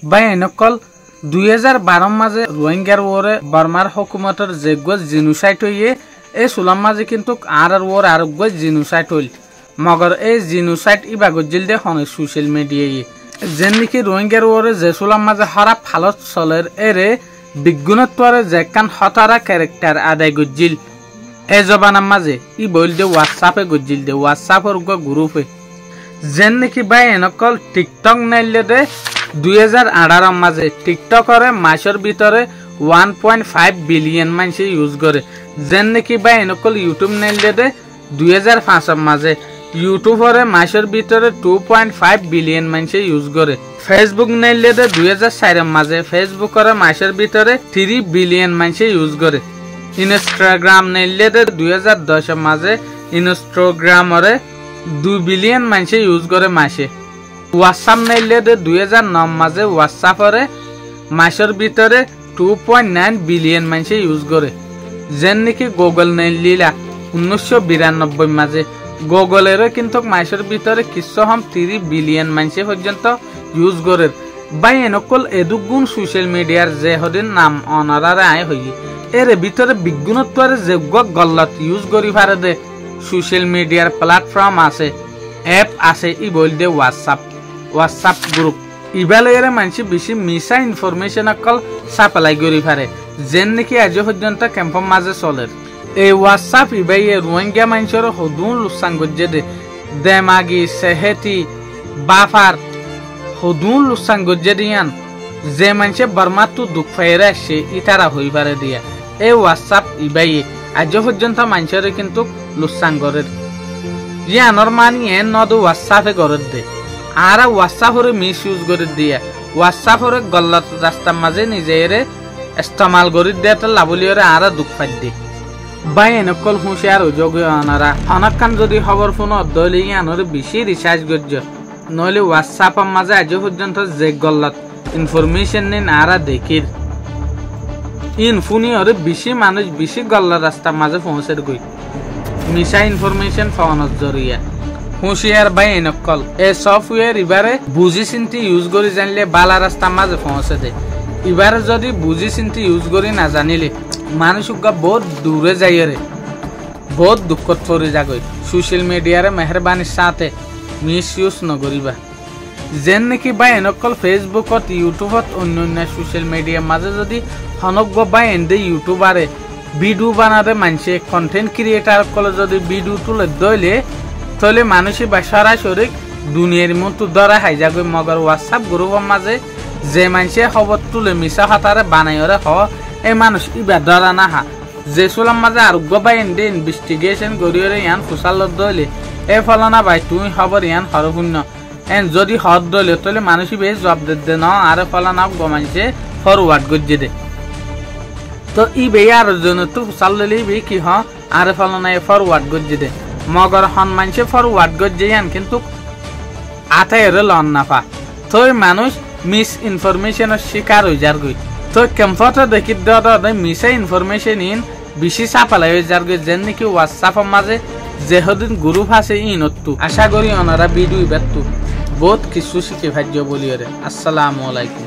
বাই এনেকল 2012 মাঝে রোহিঙ্গার ওরে বার্মার হুকুমতের যে গজ জিনোসাইড হইয়ে এই সুলাম মাঝে কিন্তু আর ওর আর গজ জিনোসাইড হইল মগর এই জিনোসাইড ইবা গজিল দে হন সোশ্যাল মিডিয়ায় যেন নাকি রোহিঙ্গার ওরে যে সুলাম মাঝে খারাপ হালত চলের এরে বিজ্ঞানত্বরে যে কান হতারা ক্যারেক্টার আদায় গজিল এই জবানার মাঝে ই বইল দে হোয়াটসঅ্যাপে গজিল দে হোয়াটসঅ্যাপের গ্রুপে যেন নাকি বাই এনেকল টিকটক নাইলে দে 2018 মাঝে টিকটকরে মাসের ভিতরে 1.5 বিলিয়ন মানুষ ইউজ করে যেন নাকি বাই এনেকল ইউটিউব নাইলে দে 2005 মাঝে ইউটিউবরে মাসের ভিতরে 2.5 বিলিয়ন মানুষ ইউজ করে ফেসবুক নাইলে দে 2004 মাঝে ফেসবুকরে মাসের ভিতরে 3 বিলিয়ন মানুষ ইউজ করে ইনস্টাগ্রাম নাইলে দে 2010 মাঝে ইনস্টাগ্রামরে 2 বিলিয়ন মানুষ ইউজ করে মাসে হোয়াটসঅ্যাপ নাইলে দে 2009 মাঝে হোয়াটসঅ্যাপরে মাসের ভিতরে 2.9 বিলিয়ন মানুষ ইউজ করে যেন নাকি গুগল নাইলিলা 1992 মাঝে গুগলেরও কিন্তু মাসের ভিতরে কিছু হম 3 বিলিয়ন মানুষ পর্যন্ত ইউজ করে বাই এনেকল এদুগুণ সোশ্যাল মিডিয়ার যে হদিন নাম অনারারে আয় হই এর ভিতরে বিজ্ঞানত্বর যে গল্লত ইউজ করি পারে দে সোশ্যাল মিডিয়ার প্ল্যাটফর্ম আছে অ্যাপ আছে ই বল দে হোয়াটসঅ্যাপ গ্রুপ ইবালের মানুষ বেশি মিছা ইনফরমেশন অকল সাপ্লাই করি পারে যেন নাকি আজ পর্যন্ত ক্যাম্পর মাঝে চলে এই হোয়াটসঅ্যাপ ইবাই রোহিঙ্গা মানুষের হদুন লুসাং গজ্জে দে দেমাগি সেহেতি বাফার হদুন লুসাং গজ্জে দিয়ান যে মানুষে বর্মাতু দুঃখ ফাইরে আসছে ইতারা হই পারে দিয়া এই হোয়াটসঅ্যাপ ইবাই আজ পর্যন্ত মানুষের কিন্তু লুসাং করে ইয়ানোর মানি এন নদু হোয়াটসঅ্যাপে করে দে আর হোয়াটসঅ্যাপরে মিস ইউজ করে দিয়া হোয়াটসঅ্যাপরে গল্লত রাস্তার মাঝে নিজেরে ইস্তেমাল করে দেয় তো লাভলিয়রে আর দুঃখ পাই দে বাই এনেকল হুঁশিয়ার যোগ্য আনারা অনেকক্ষণ যদি খবর ফোন দলে আনরে বেশি রিসার্চ করছ নইলে হোয়াটসঅ্যাপের মাঝে আজ পর্যন্ত যে গল্লত ইনফরমেশন নিন আরা দেখির ইন ফোনি ওরে বেশি মানুষ বেশি গল্লত রাস্তার মাঝে পৌঁছে গই মিশা ইনফরমেশন পাওয়ানোর জরিয়া হুঁশিয়ার বাই এনেকল এই সফটওয়্যার এবারে বুঝি চিন্তি ইউজ করে জানলে বালা রাস্তার মাঝে পৌঁছে দেয় এবারে যদি বুঝি চিন্তি ইউজ করে না জানিলে মানুষ বহুত দূরে যাই রে বহুত দুঃখত পড়ে যাগই সোশ্যাল মিডিয়ারে মেহরবানির সাথে মিস ইউজ নকরিবা যেন নাকি বা এনেকল ফেসবুকত ইউটিউবত অন্য সোশ্যাল মিডিয়ার মাঝে যদি হনক বা এন্দে ইউটিউবারে ভিডিও বানাতে মানুষে কন্টেন্ট ক্রিয়েটার কলে যদি ভিডিও তুলে দইলে তাহলে মানুষই বা সরাসরি দুনিয়ার মতো ধরা হাই যাবে মগর হোয়াটসঅ্যাপ গ্রুপের মাঝে যে মানুষে খবর তুলে মিশা হাতারে বানাই ওরে হ এই মানুষ ইবা ধরা না হা যে সোলাম মাঝে আর গবাই এনদে ইনভেস্টিগেশন করিওরে ইয়ান ফুসাল দইলে এ ফলনা ভাই তুই খবর ইয়ান হরপুণ্য এন যদি হদ দইলে তাহলে মানুষই বেশ জবাব দে ন আর ফলনা গমাইছে ফরওয়ার্ড গজ্জে দে তো ই বে আর জন্য তো ফুসাল দিলে বে কি হ আর ফলনা ফরওয়ার্ড গজ্জে দে মগর হন মানুষে ফরওয়ার্ড গজ্জে ইয়ান কিন্তু আতা এর লন নাফা তো মানুষ মিস ইনফরমেশনের শিকার হয়ে যার গই তো ক্যাম্পটা দেখি দাদা মিসা ইনফরমেশন ইন বেশি সাপালাই হয়ে যার গই যেন নাকি হোয়াটসঅ্যাপের মাঝে যেহদিন গ্রুপ আছে ইনত্তু আশা করি ওনারা ভিডিও বেতু বহুত কিছু শিখে ভাজ্য বলিওরে আসসালামু আলাইকুম।